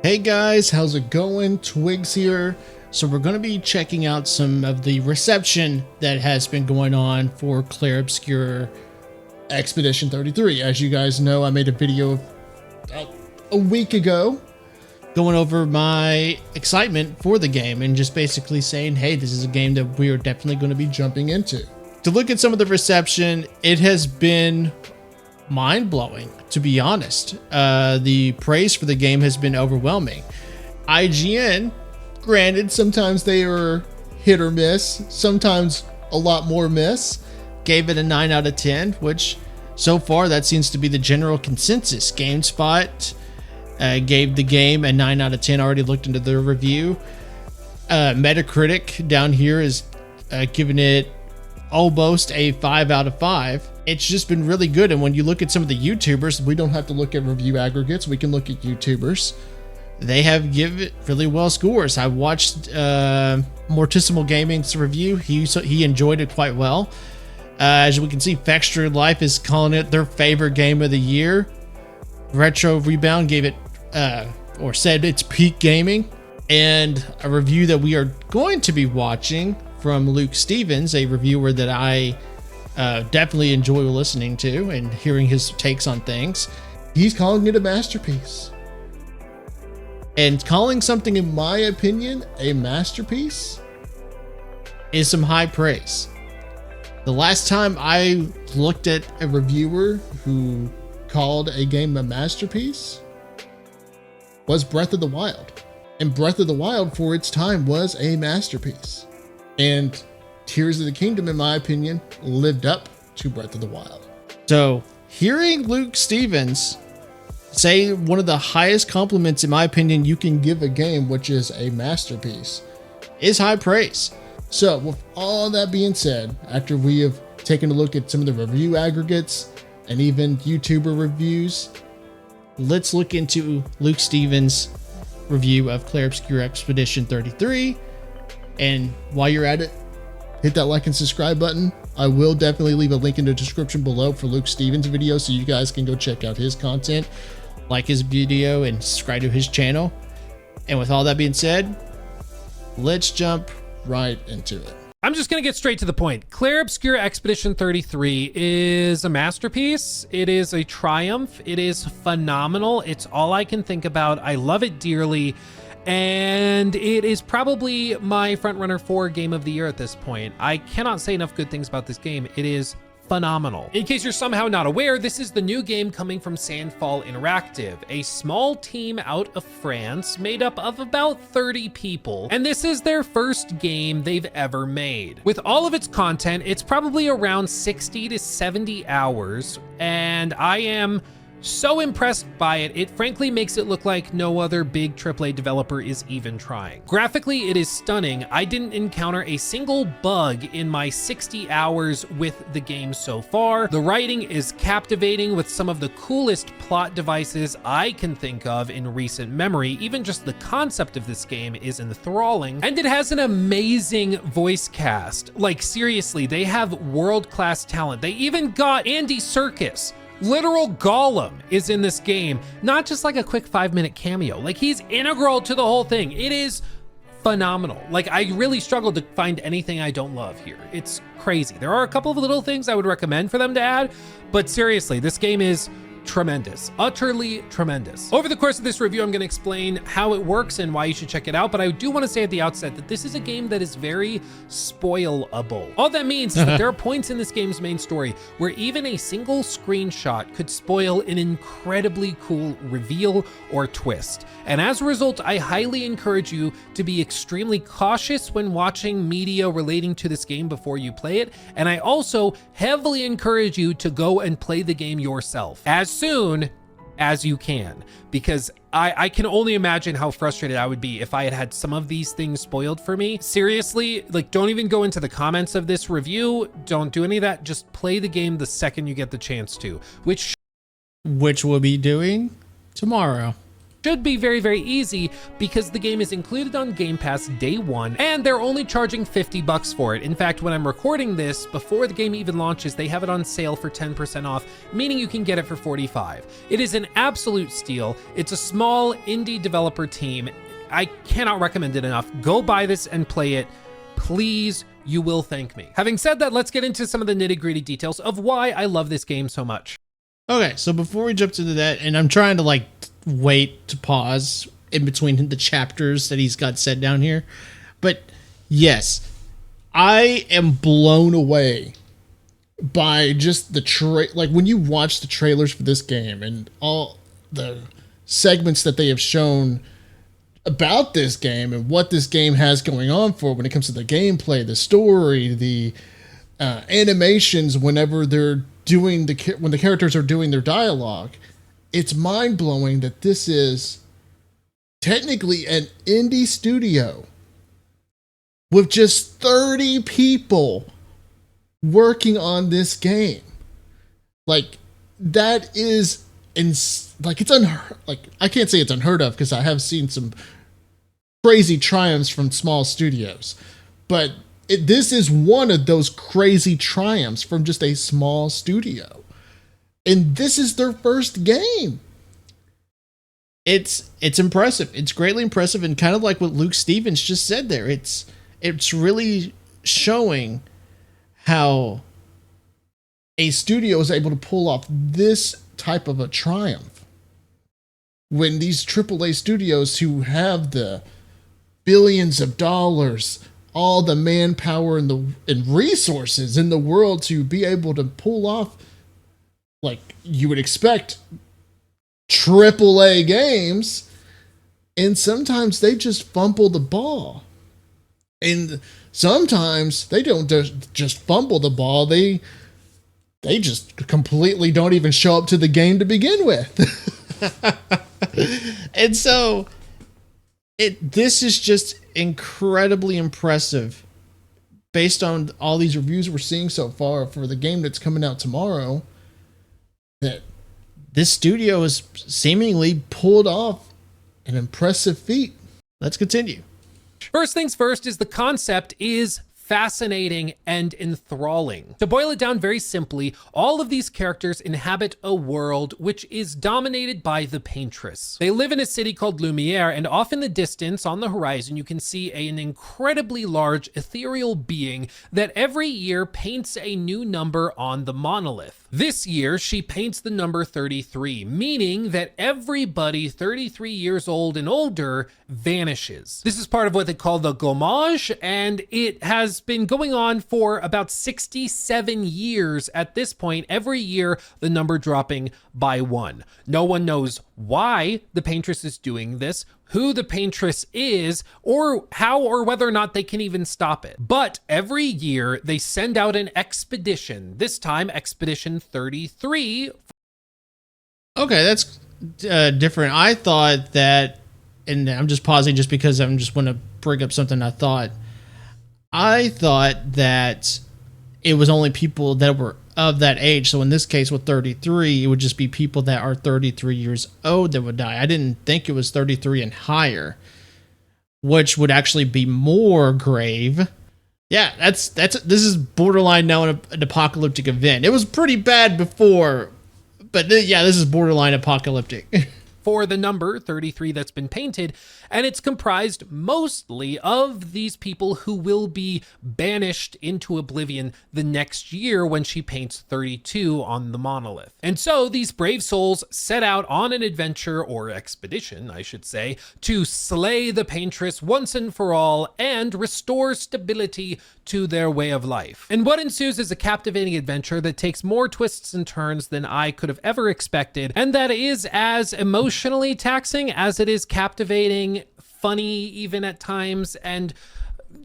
Hey guys, how's it going? Twigs here. So we're going to be checking out some of the reception that has been going on for Clair Obscur Expedition 33. As you guys know, I made a video about a week ago going over my excitement for the game and just basically saying, hey, this is a game that we are definitely going to be jumping into. To look at some of the reception, it has been mind-blowing, to be honest. The praise for the game has been overwhelming. IGN, granted, sometimes they are hit or miss, sometimes a lot more miss, gave it a 9 out of 10, which so far that seems to be the general consensus. GameSpot gave the game a 9 out of 10. Already looked into their review. Metacritic down here is giving it almost a 5 out of 5. It's just been really good. And when you look at some of the YouTubers, we don't have to look at review aggregates. We can look at YouTubers. They have given it really well scores. I watched Morticimal Gaming's review. He enjoyed it quite well. As we can see, Fexture Life is calling it their favorite game of the year. Retro Rebound gave it, or said it's peak gaming. And a review that we are going to be watching from Luke Stevens, a reviewer that I definitely enjoy listening to and hearing his takes on things. He's calling it a masterpiece. And calling something, in my opinion, a masterpiece is some high praise. The last time I looked at a reviewer who called a game a masterpiece was Breath of the Wild. And Breath of the Wild, for its time, was a masterpiece. And Tears of the Kingdom, in my opinion, lived up to Breath of the Wild. So hearing Luke Stevens say one of the highest compliments, in my opinion, you can give a game, which is a masterpiece, is high praise. So with all that being said, after we have taken a look at some of the review aggregates and even YouTuber reviews, let's look into Luke Stevens' review of Clair Obscur Expedition 33. And while you're at it, hit that like and subscribe button. I will definitely leave a link in the description below for Luke Stevens' video so you guys can go check out his content, like his video, and subscribe to his channel. And with all that being said, let's jump right into it. I'm just going to get straight to the point. Clair Obscur Expedition 33 is a masterpiece. It is a triumph. It is phenomenal. It's all I can think about. I love it dearly. And it is probably my frontrunner for Game of the Year at this point. I cannot say enough good things about this game. It is phenomenal. In case you're somehow not aware, this is the new game coming from Sandfall Interactive, a small team out of France made up of about 30 people. And this is their first game they've ever made. With all of its content, it's probably around 60 to 70 hours. And I am so impressed by it. It frankly makes it look like no other big AAA developer is even trying. Graphically, it is stunning. I didn't encounter a single bug in my 60 hours with the game so far. The writing is captivating with some of the coolest plot devices I can think of in recent memory. Even just the concept of this game is enthralling. And it has an amazing voice cast. Like seriously, they have world-class talent. They even got Andy Serkis. Literal Gollum is in this game, not just like a quick 5-minute cameo. Like he's integral to the whole thing. It is phenomenal. Like I really struggled to find anything I don't love here. It's crazy. There are a couple of little things I would recommend for them to add, but seriously, this game is tremendous, utterly tremendous. Over the course of this review, I'm going to explain how it works and why you should check it out, but I do want to say at the outset that this is a game that is very spoilable. All that means is that there are points in this game's main story where even a single screenshot could spoil an incredibly cool reveal or twist. And as a result, I highly encourage you to be extremely cautious when watching media relating to this game before you play it. And I also heavily encourage you to go and play the game yourself as soon as you can, because I can only imagine how frustrated I would be if I had had some of these things spoiled for me. Seriously, like don't even go into the comments of this review. Don't do any of that. Just play the game the second you get the chance to, which we'll be doing tomorrow. should be very, very easy because the game is included on Game Pass day one and they're only charging $50 for it. In fact, when I'm recording this, before the game even launches, they have it on sale for 10% off, meaning you can get it for $45. It is an absolute steal. It's a small indie developer team. I cannot recommend it enough. Go buy this and play it. Please, you will thank me. Having said that, let's get into some of the nitty-gritty details of why I love this game so much. Okay, so before we jump into that, and I'm trying to like wait to pause in between the chapters that he's got said down here, but yes, I am blown away by just the like when you watch the trailers for this game and all the segments that they have shown about this game and what this game has going on for when it comes to the gameplay, the story, the animations whenever they're doing when the characters are doing their dialogue. It's mind-blowing that this is technically an indie studio with just 30 people working on this game. Like, that is like it's I can't say it's unheard of because I have seen some crazy triumphs from small studios, but this is one of those crazy triumphs from just a small studio. And this is their first game. It's impressive. It's greatly impressive, and kind of like what Luke Stevens just said there. It's really showing how a studio is able to pull off this type of a triumph when these AAA studios who have the billions of dollars, all the manpower and resources in the world to be able to pull off, like you would expect, AAA games, and sometimes they just fumble the ball. And sometimes they don't just fumble the ball, they just completely don't even show up to the game to begin with. And so this is just incredibly impressive based on all these reviews we're seeing so far for the game that's coming out tomorrow, that this studio has seemingly pulled off an impressive feat. Let's continue. First things first is the concept is fascinating and enthralling. To boil it down very simply, all of these characters inhabit a world which is dominated by the Paintress. They live in a city called Lumiere, and off in the distance on the horizon you can see an incredibly large ethereal being that every year paints a new number on the monolith. This year, she paints the number 33, meaning that everybody 33 years old and older vanishes. This is part of what they call the gommage, and it has been going on for about 67 years at this point, every year the number dropping by 1. No one knows why the Paintress is doing this, who the Paintress is, or how or whether or not they can even stop it. But every year they send out an expedition, this time Expedition 33. Okay, that's different. I thought that, and I'm just pausing just because I'm just want to bring up something I thought that it was only people that were of that age. So in this case with 33, it would just be people that are 33 years old that would die. I didn't think it was 33 and higher, which would actually be more grave. Yeah, this is borderline now an apocalyptic event. It was pretty bad before, but yeah, this is borderline apocalyptic. For the number 33 that's been painted, and it's comprised mostly of these people who will be banished into oblivion the next year when she paints 32 on the monolith. And so these brave souls set out on an adventure, or expedition, I should say, to slay the Paintress once and for all and restore stability to their way of life. And what ensues is a captivating adventure that takes more twists and turns than I could have ever expected, and that is as emotionally taxing as it is captivating, funny even at times, and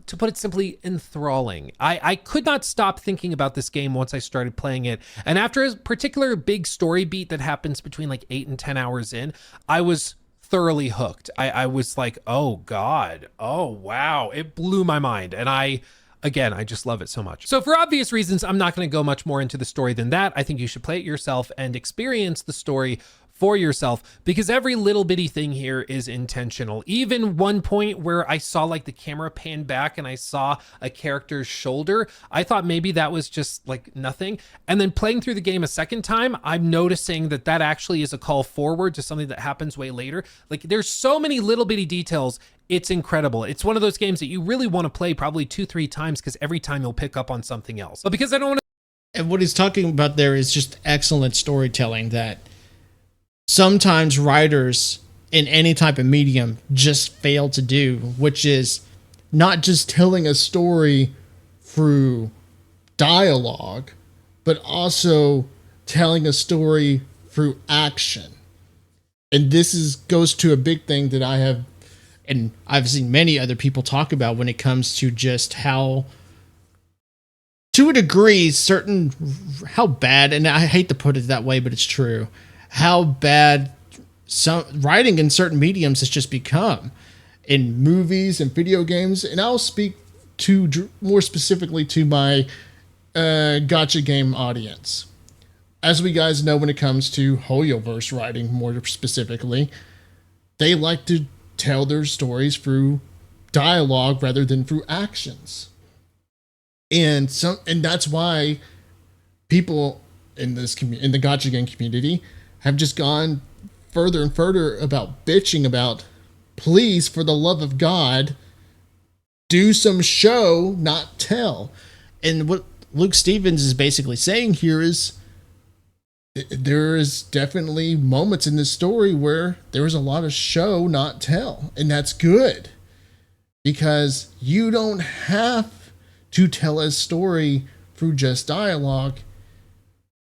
to put it simply, enthralling. I could not stop thinking about this game once I started playing it, and after a particular big story beat that happens between like 8 and 10 hours in, I was thoroughly hooked. I was like, oh God, oh wow, it blew my mind, and Again, I just love it so much. So for obvious reasons, I'm not going to go much more into the story than that. I think you should play it yourself and experience the story for yourself, because every little bitty thing here is intentional. Even one point where I saw like the camera pan back and I saw a character's shoulder, I thought maybe that was just like nothing. And then playing through the game a second time, I'm noticing that that actually is a call forward to something that happens way later. Like there's so many little bitty details. It's incredible. It's one of those games that you really want to play probably 2-3 times, because every time you'll pick up on something else. But because I don't want to. And what he's talking about there is just excellent storytelling that sometimes writers in any type of medium just fail to do, which is not just telling a story through dialogue, but also telling a story through action. And this goes to a big thing that I have, and I've seen many other people talk about when it comes to just how, to a degree, how bad, and I hate to put it that way, but it's true, how bad some writing in certain mediums has just become in movies and video games. And I'll speak to more specifically to my gotcha game audience. As we guys know, when it comes to Hoyoverse writing more specifically, they like to tell their stories through dialogue rather than through actions. And that's why people in the gotcha game community have just gone further and further about bitching about, please, for the love of God, do some show, not tell. And what Luke Stevens is basically saying here is there is definitely moments in this story where there is a lot of show, not tell. And that's good, because you don't have to tell a story through just dialogue.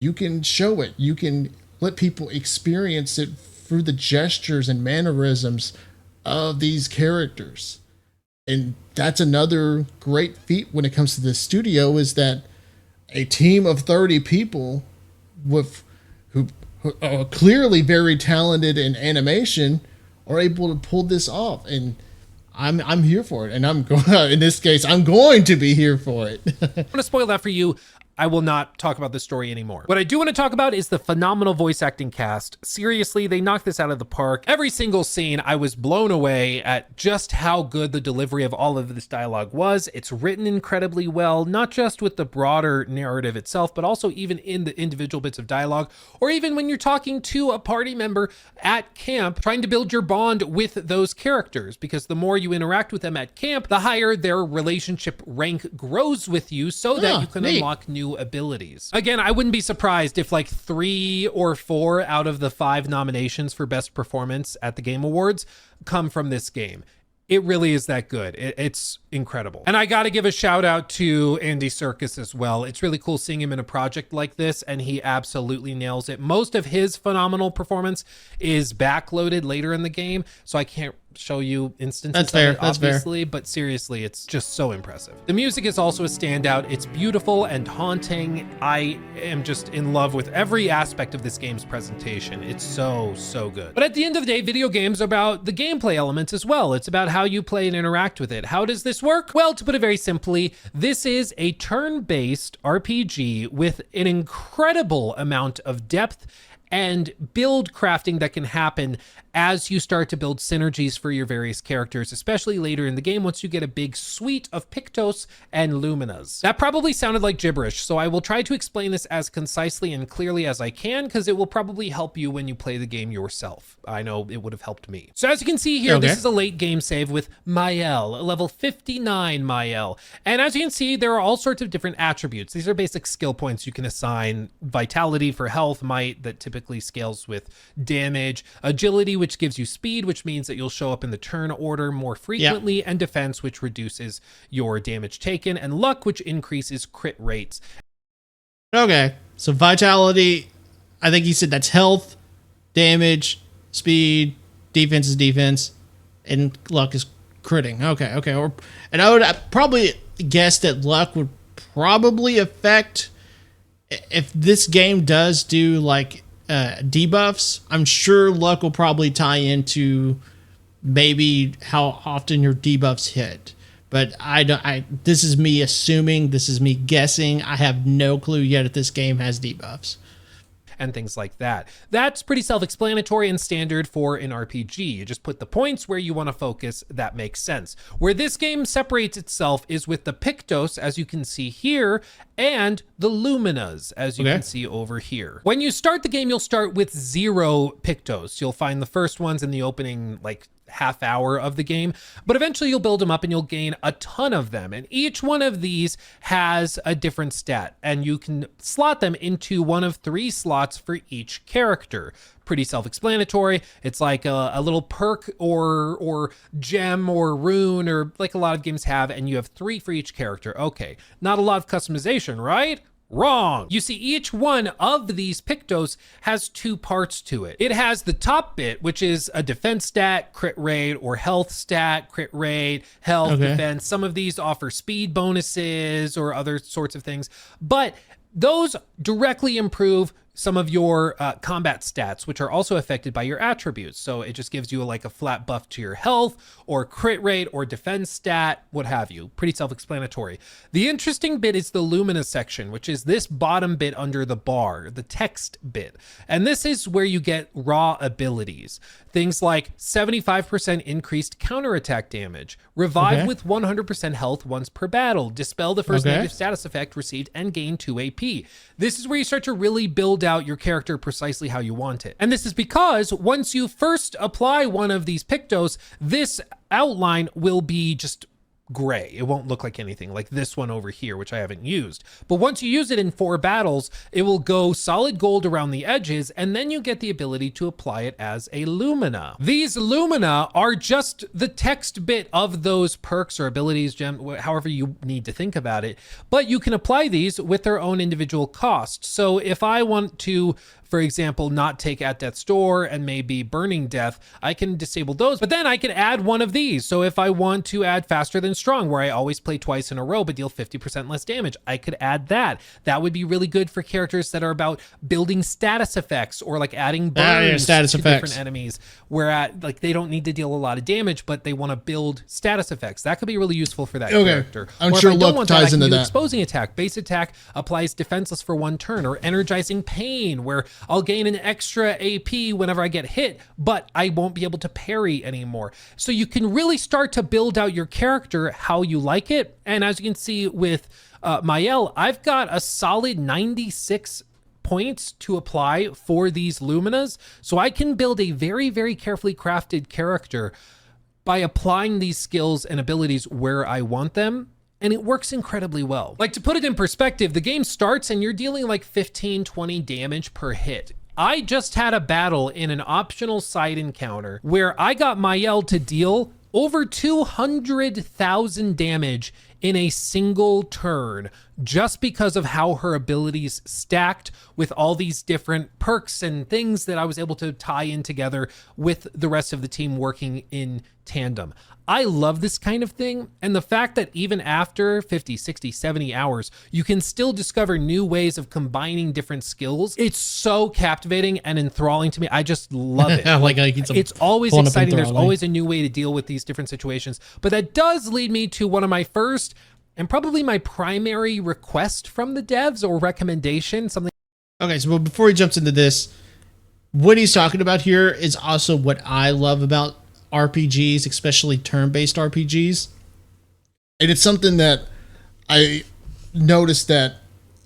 You can show it. You can let people experience it through the gestures and mannerisms of these characters. And that's another great feat when it comes to this studio, is that a team of 30 people who are clearly very talented in animation are able to pull this off. And I'm here for it. And in this case, I'm going to be here for it. I'm going to spoil that for you. I will not talk about this story anymore. What I do want to talk about is the phenomenal voice acting cast. Seriously, they knocked this out of the park. Every single scene, I was blown away at just how good the delivery of all of this dialogue was. It's written incredibly well, not just with the broader narrative itself, but also even in the individual bits of dialogue, or even when you're talking to a party member at camp, trying to build your bond with those characters, because the more you interact with them at camp, the higher their relationship rank grows with you, so that you can unlock new abilities. Again, I wouldn't be surprised if like 3 or 4 out of the 5 nominations for best performance at the Game Awards come from this game. It really is that good. It's incredible. And I got to give a shout out to Andy Serkis as well. It's really cool seeing him in a project like this, and he absolutely nails it. Most of his phenomenal performance is backloaded later in the game, so I can't show you instances of it, obviously, but seriously, it's just so impressive. The music is also a standout. It's beautiful and haunting. I am just in love with every aspect of this game's presentation. It's so good. But at the end of the day, video games are about the gameplay elements as well. It's about how you play and interact with it. How does this work? Well, to put it very simply, this is a turn-based RPG with an incredible amount of depth and build crafting that can happen as you start to build synergies for your various characters, especially later in the game once you get a big suite of Pictos and Luminas. That probably sounded like gibberish, so I will try to explain this as concisely and clearly as I can, because it will probably help you when you play the game yourself. I know it would have helped me. So as you can see here, This is a late game save with Mael, level 59 Mael. And as you can see, there are all sorts of different attributes. These are basic skill points you can assign: vitality for health, might that typically scales with damage, agility, which gives you speed, which means that you'll show up in the turn order more frequently, and defense, which reduces your damage taken, and luck, which increases crit rates. Okay, so vitality, I think you said that's health, damage, speed, defense is defense, and luck is critting. Okay. And I would probably guess that luck would probably affect, if this game does do like debuffs, I'm sure luck will probably tie into maybe how often your debuffs hit. But this is me assuming, this is me guessing. I have no clue yet if this game has debuffs. and things like that. That's pretty self-explanatory and standard for an RPG. You just put the points where you want to focus. That makes sense. Where this game separates itself is with the Pictos, as you can see here, and the Luminas, as you can see over here. When you start the game, you'll start with 0 Pictos. You'll find the first ones in the opening, like, half hour of the game, but eventually you'll build them up and you'll gain a ton of them. And each one of these has a different stat, and you can slot them into one of 3 slots for each character. Pretty self-explanatory. It's like a little perk or gem or rune, or like a lot of games have, and you have 3 for each character. Okay, not a lot of customization, right? Wrong. You see, each one of these Pictos has 2 parts to it. It has the top bit, which is a defense stat, crit rate, or health stat, crit rate, health, defense. Some of these offer speed bonuses or other sorts of things, but those directly improve some of your combat stats, which are also affected by your attributes. So it just gives you like a flat buff to your health or crit rate or defense stat, what have you. Pretty self-explanatory. The interesting bit is the Lumina section, which is this bottom bit under the bar, the text bit. And this is where you get raw abilities. Things like 75% increased counterattack damage, revive with 100% health once per battle, dispel the first negative status effect received, and gain 2 AP. This is where you start to really build out your character precisely how you want it. And this is because once you first apply one of these Pictos, this outline will be just gray. It won't look like anything like this one over here, which I haven't used. But once you use it in 4 battles, it will go solid gold around the edges, and then you get the ability to apply it as a Lumina. These Lumina are just the text bit of those perks or abilities, gem, however you need to think about it. But you can apply these with their own individual cost. So if I want to, for example, not take At Death's Door and maybe Burning Death, I can disable those, but then I can add one of these. So if I want to add Faster Than Strong, where I always play twice in a row but deal 50% less damage, I could add that. That would be really good for characters that are about building status effects, or like adding burns status to effects. different enemies, where like they don't need to deal a lot of damage, but they want to build status effects. That could be really useful for that character. I'm or sure if I don't Luck want ties that, I can into do that. Exposing Attack. Base attack applies defenseless for 1 turn, or Energizing Pain, where I'll gain an extra AP whenever I get hit, but I won't be able to parry anymore. So you can really start to build out your character how you like it. And as you can see with Mael, I've got a solid 96 points to apply for these Luminas. So I can build a very, very carefully crafted character by applying these skills and abilities where I want them. And it works incredibly well. Like, to put it in perspective, the game starts and you're dealing like 15, 20 damage per hit. I just had a battle in an optional side encounter where I got Mael to deal over 200,000 damage in a single turn, just because of how her abilities stacked with all these different perks and things that I was able to tie in together with the rest of the team working in tandem. I love this kind of thing, and the fact that even after 50, 60, 70 hours, you can still discover new ways of combining different skills. It's so captivating and enthralling to me. I just love it. It's always exciting. There's always a new way to deal with these different situations. But that does lead me to one of my first and probably my primary request from the devs, or recommendation, something. Okay, so before he jumps into this, what he's talking about here is also what I love about RPGs, especially turn-based RPGs. And it's something that I noticed that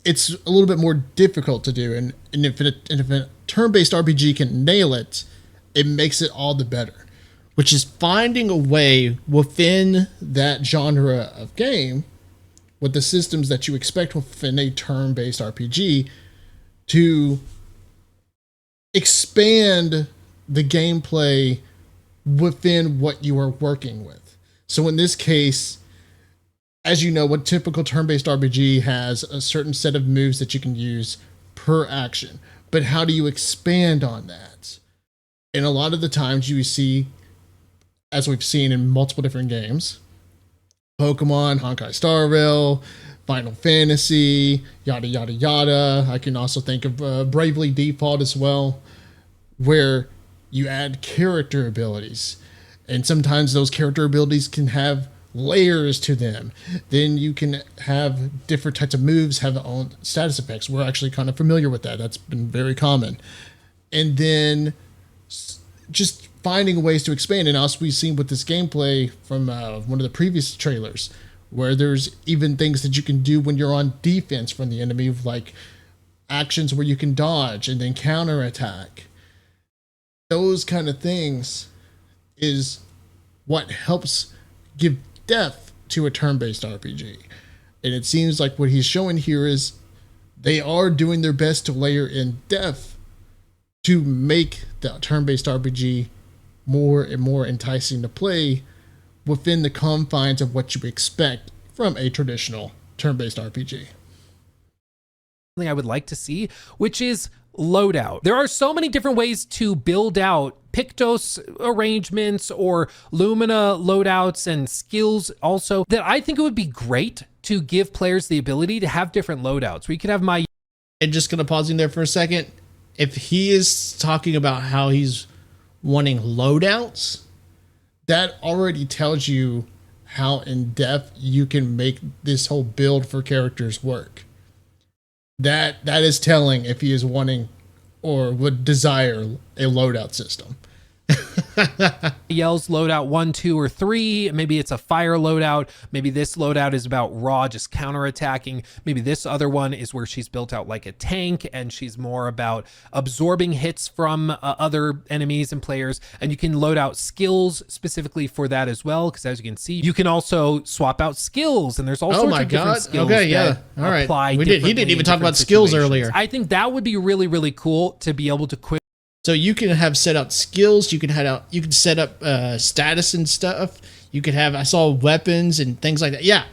it's a little bit more difficult to do. And if a turn-based RPG can nail it, it makes it all the better. Which is finding a way within that genre of game, with the systems that you expect within a turn-based RPG, to expand the gameplay within what you are working with. So in this case, as you know, what typical turn-based RPG has a certain set of moves that you can use per action. But how do you expand on that? And a lot of the times you see, as we've seen in multiple different games, Pokemon, Honkai Star Rail, Final Fantasy, yada, yada, yada. I can also think of Bravely Default as well, where you add character abilities. And sometimes those character abilities can have layers to them. Then you can have different types of moves have their own status effects. We're actually kind of familiar with that. That's been very common. And then just finding ways to expand. And also we've seen with this gameplay from one of the previous trailers, where there's even things that you can do when you're on defense from the enemy, like actions where you can dodge and then counterattack. Those kind of things is what helps give depth to a turn-based RPG. And it seems like what he's showing here is they are doing their best to layer in depth to make the turn-based RPG more and more enticing to play within the confines of what you expect from a traditional turn-based RPG. Something I would like to see, which is loadout. There are so many different ways to build out Pictos arrangements or Lumina loadouts and skills also, that I think it would be great to give players the ability to have different loadouts. We could have my... And just going to pause in there for a second. If he is talking about how he's wanting loadouts, that already tells you how in depth you can make this whole build for characters work. That is telling if he is wanting or would desire a loadout system. Yells loadout 1, 2, or 3. Maybe it's a fire loadout. Maybe this loadout is about raw, just counterattacking. Maybe this other one is where she's built out like a tank and she's more about absorbing hits from other enemies and players. And you can load out skills specifically for that as well, because as you can see, you can also swap out skills, and there's all sorts of different skills. Okay, yeah. All right. Apply he didn't even talk about skills earlier. I think that would be really, really cool to be able to quick. So you can have set up skills. You can set up status and stuff. You could have, I saw weapons and things like that. Yeah.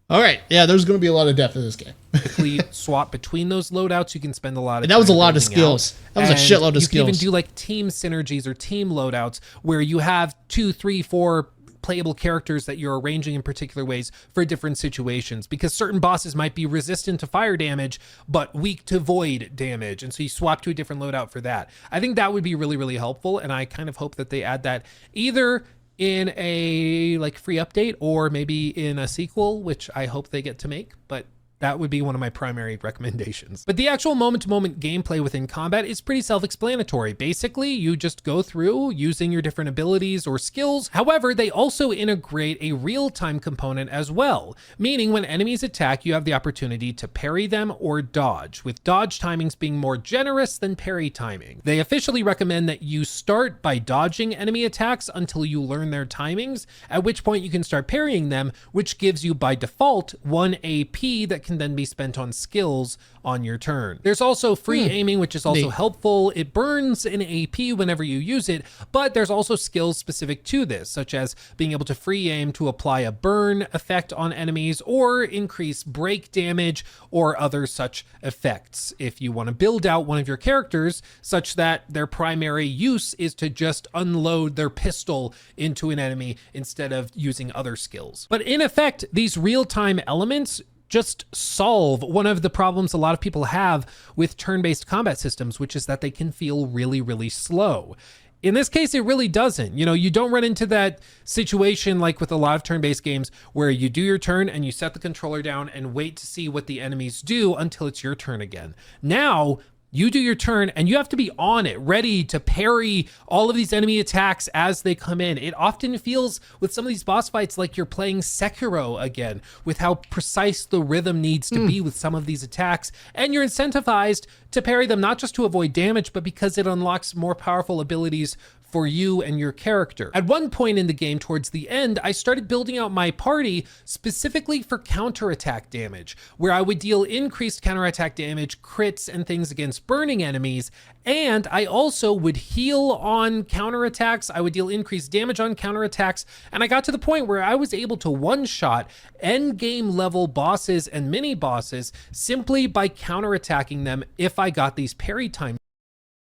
All right. Yeah, there's going to be a lot of depth in this game. Quickly swap between those loadouts. You can spend a lot of time. That was a lot of skills. That was a shitload of skills. You can even do like team synergies or team loadouts where you have 2, 3, 4 playable characters that you're arranging in particular ways for different situations, because certain bosses might be resistant to fire damage but weak to void damage, and so you swap to a different loadout for that. I think that would be really, really helpful, and I kind of hope that they add that either in a like free update or maybe in a sequel, which I hope they get to make, but that would be one of my primary recommendations. But the actual moment-to-moment gameplay within combat is pretty self-explanatory. Basically, you just go through using your different abilities or skills. However, they also integrate a real-time component as well, meaning when enemies attack, you have the opportunity to parry them or dodge, with dodge timings being more generous than parry timing. They officially recommend that you start by dodging enemy attacks until you learn their timings, at which point you can start parrying them, which gives you by default 1 AP that can then be spent on skills on your turn. There's also free aiming, which is also helpful. It burns an AP whenever you use it, but there's also skills specific to this, such as being able to free aim to apply a burn effect on enemies or increase break damage or other such effects. If you want to build out one of your characters such that their primary use is to just unload their pistol into an enemy instead of using other skills. But in effect, these real-time elements just solve one of the problems a lot of people have with turn-based combat systems, which is that they can feel really, really slow. In this case, it really doesn't. You know, you don't run into that situation like with a lot of turn-based games where you do your turn and you set the controller down and wait to see what the enemies do until it's your turn again. Now, you do your turn and you have to be on it, ready to parry all of these enemy attacks as they come in. It often feels with some of these boss fights like you're playing Sekiro again, with how precise the rhythm needs to be with some of these attacks. And you're incentivized to parry them, not just to avoid damage, but because it unlocks more powerful abilities for you and your character. At one point in the game, towards the end, I started building out my party specifically for counterattack damage, where I would deal increased counterattack damage, crits, and things against burning enemies. And I also would heal on counterattacks. I would deal increased damage on counterattacks. And I got to the point where I was able to one-shot end game level bosses and mini bosses simply by counterattacking them if I got these parry times.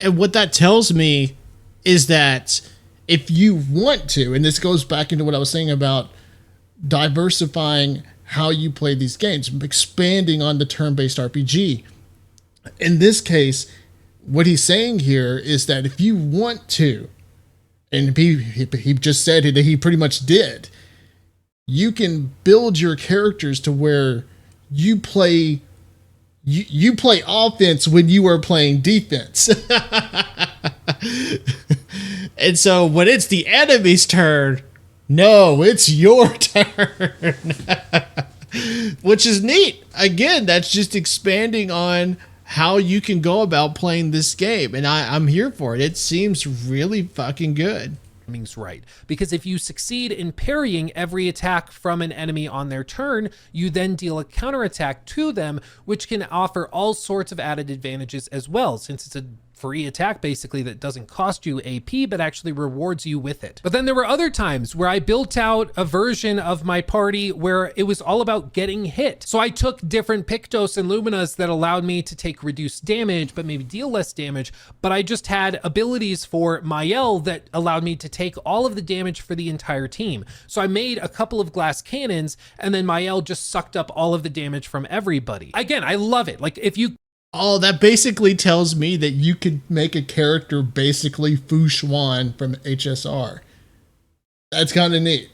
And what that tells me is that if you want to, and this goes back into what I was saying about diversifying how you play these games, expanding on the turn-based RPG. In this case, what he's saying here is that if you want to, and he just said that he pretty much did, you can build your characters to where you play you play offense when you are playing defense. And so when it's the enemy's turn, no, it's your turn. Which is neat. Again, that's just expanding on how you can go about playing this game. And I'm here for it. It seems really fucking good. Right, because if you succeed in parrying every attack from an enemy on their turn, you then deal a counterattack to them, which can offer all sorts of added advantages as well, since it's a free attack basically that doesn't cost you AP but actually rewards you with it. But then there were other times where I built out a version of my party where it was all about getting hit. So I took different Pictos and Luminas that allowed me to take reduced damage but maybe deal less damage, but I just had abilities for Mael that allowed me to take all of the damage for the entire team. So I made a couple of glass cannons and then Mael just sucked up all of the damage from everybody. Again, I love it. Like if you Oh, that basically tells me that you could make a character basically Fu Xuan from HSR. That's kind of neat.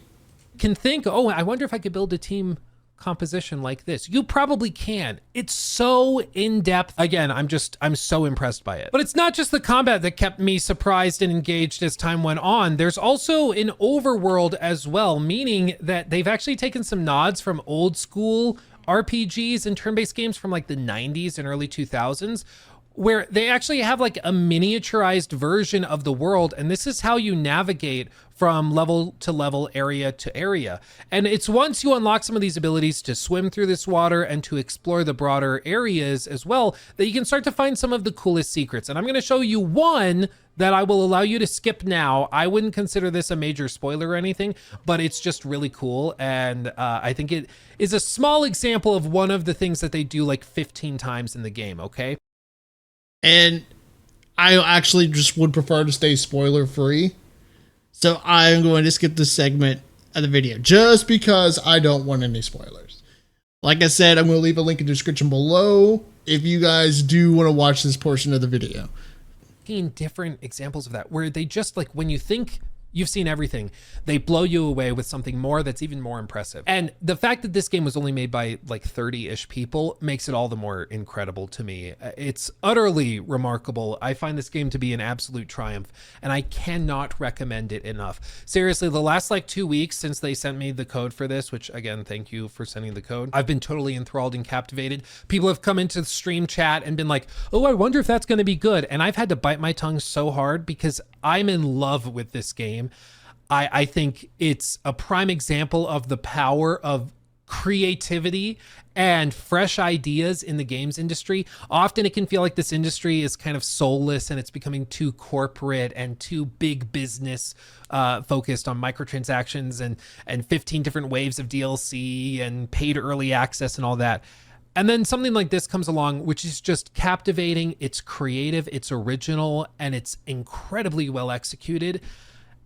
Can think, oh, I wonder if I could build a team composition like this. You probably can. It's so in-depth. Again, I'm so impressed by it. But it's not just the combat that kept me surprised and engaged as time went on. There's also an overworld as well, meaning that they've actually taken some nods from old school RPGs and turn-based games from like the 90s and early 2000s, where they actually have like a miniaturized version of the world. And this is how you navigate from level to level, area to area. And it's once you unlock some of these abilities to swim through this water and to explore the broader areas as well, that you can start to find some of the coolest secrets. And I'm going to show you one that I will allow you to skip now. I wouldn't consider this a major spoiler or anything, but it's just really cool. And I think it is a small example of one of the things that they do like 15 times in the game, okay? And I actually just would prefer to stay spoiler free. So I'm going to skip this segment of the video just because I don't want any spoilers. Like I said, I'm going to leave a link in the description below if you guys do want to watch this portion of the video. Different examples of that where they just like, when you think you've seen everything, they blow you away with something more that's even more impressive. And the fact that this game was only made by like 30-ish people makes it all the more incredible to me. It's utterly remarkable. I find this game to be an absolute triumph, and I cannot recommend it enough. Seriously, the last like 2 weeks since they sent me the code for this, which again, thank you for sending the code, I've been totally enthralled and captivated. People have come into the stream chat and been like, oh, I wonder if that's going to be good. And I've had to bite my tongue so hard because I'm in love with this game. I think it's a prime example of the power of creativity and fresh ideas in the games industry. Often it can feel like this industry is kind of soulless and it's becoming too corporate and too big business focused on microtransactions and 15 different waves of DLC and paid early access and all that. And then something like this comes along, which is just captivating. It's creative, it's original, and it's incredibly well executed.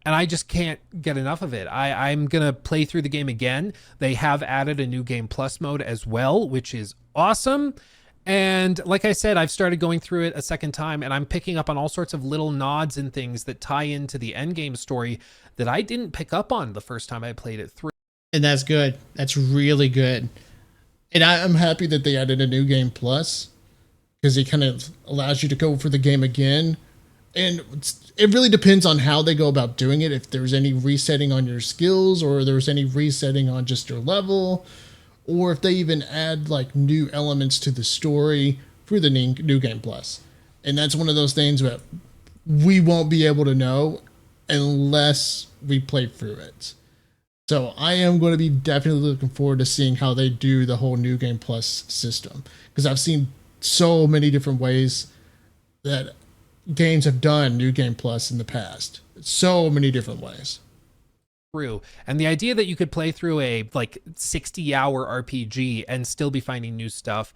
And I just can't get enough of it. I'm going to play through the game again. They have added a new Game Plus mode as well, which is awesome. And like I said, I've started going through it a second time, and I'm picking up on all sorts of little nods and things that tie into the endgame story that I didn't pick up on the first time I played it through. And that's good. That's really good. And I'm happy that they added a new Game Plus, because it kind of allows you to go for the game again. And it really depends on how they go about doing it. If there's any resetting on your skills, or there's any resetting on just your level, or if they even add like new elements to the story through the new Game Plus. And that's one of those things that we won't be able to know unless we play through it. So I am going to be definitely looking forward to seeing how they do the whole New Game Plus system, because I've seen so many different ways that games have done New Game Plus in the past. So many different ways. Through. And the idea that you could play through a like 60-hour RPG and still be finding new stuff,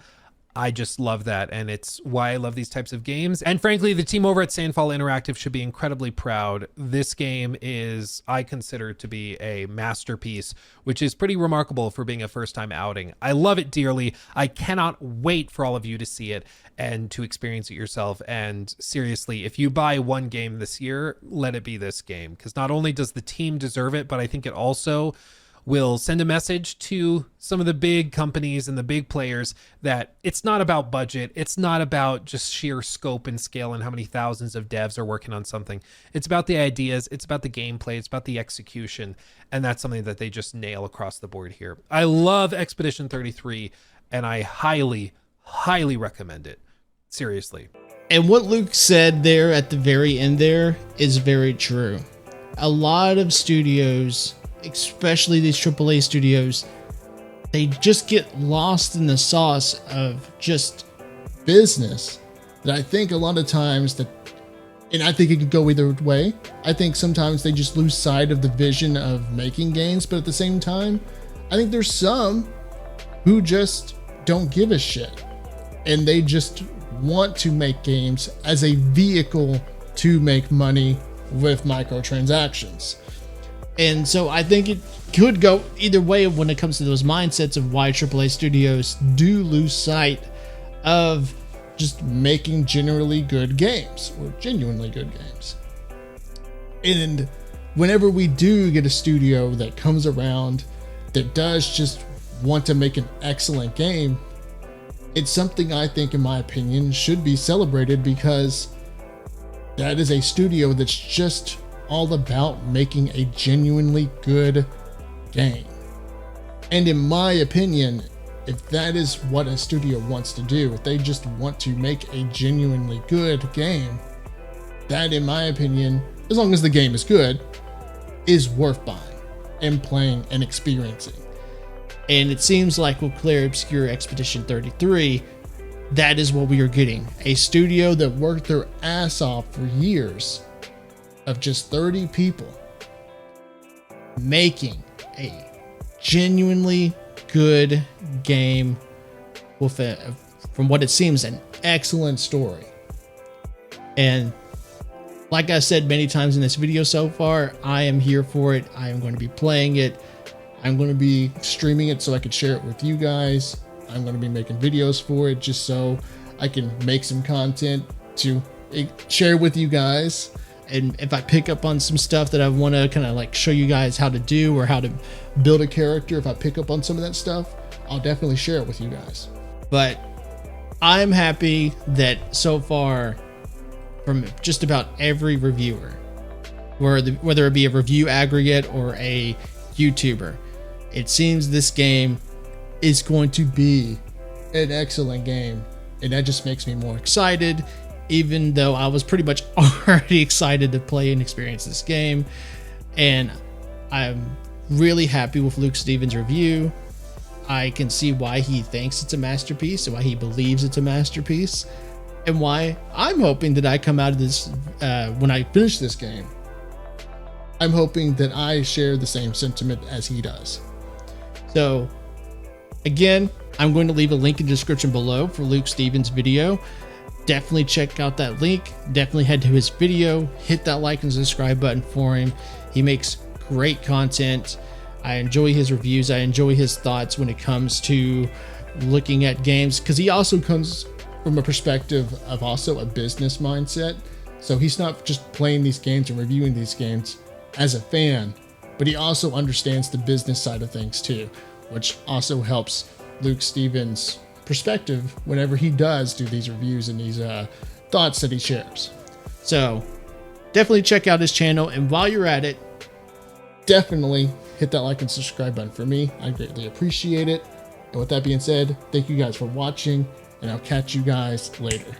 I just love that, and it's why I love these types of games. And frankly, the team over at Sandfall Interactive should be incredibly proud. This game is, I consider, to be a masterpiece, which is pretty remarkable for being a first-time outing. I love it dearly. I cannot wait for all of you to see it and to experience it yourself. And seriously, if you buy one game this year, let it be this game, because not only does the team deserve it, but I think it also will send a message to some of the big companies and the big players that it's not about budget. It's not about just sheer scope and scale and how many thousands of devs are working on something. It's about the ideas. It's about the gameplay. It's about the execution. And that's something that they just nail across the board here. I love Expedition 33, and I highly, highly recommend it. Seriously. And what Luke said there at the very end there is very true. A lot of studios, especially these AAA studios, they just get lost in the sauce of just business. That I think a lot of times that, and I think it could go either way. I think sometimes they just lose sight of the vision of making games, but at the same time, I think there's some who just don't give a shit. And they just want to make games as a vehicle to make money with microtransactions. And so I think it could go either way when it comes to those mindsets of why AAA studios do lose sight of just making generally good games or genuinely good games. And whenever we do get a studio that comes around that does just want to make an excellent game, it's something I think, in my opinion, should be celebrated, because that is a studio that's just all about making a genuinely good game. And in my opinion, if that is what a studio wants to do, if they just want to make a genuinely good game, that, in my opinion, as long as the game is good, is worth buying and playing and experiencing. And it seems like with Clair Obscur Expedition 33, that is what we are getting. A studio that worked their ass off for years, of just 30 people, making a genuinely good game with, from what it seems, an excellent story. And like I said many times in this video so far, I am here for it. I am going to be playing it. I'm going to be streaming it so I can share it with you guys. I'm going to be making videos for it just so I can make some content to share with you guys. And if I pick up on some stuff that I want to kind of like show you guys how to do, or how to build a character, if I pick up on some of that stuff, I'll definitely share it with you guys. But I'm happy that so far, from just about every reviewer, whether it be a review aggregate or a YouTuber, it seems this game is going to be an excellent game. And that just makes me more excited, even though I was pretty much already excited to play and experience this game. And I'm really happy with Luke Stevens' review. I can see why he thinks it's a masterpiece and why he believes it's a masterpiece, and why I'm hoping that I come out of this, when I finish this game, I'm hoping that I share the same sentiment as he does. So again, I'm going to leave a link in the description below for Luke Stevens' video. Definitely check out that link. Definitely head to his video, hit that like and subscribe button for him. He makes great content. I enjoy his reviews. I enjoy his thoughts when it comes to looking at games, because he also comes from a perspective of also a business mindset. So he's not just playing these games and reviewing these games as a fan, but he also understands the business side of things too, which also helps Luke Stevens' perspective whenever he does do these reviews and these thoughts that he shares. So definitely check out his channel, and while you're at it, definitely hit that like and subscribe button for me. I greatly appreciate it. And with that being said, thank you guys for watching, and I'll catch you guys later.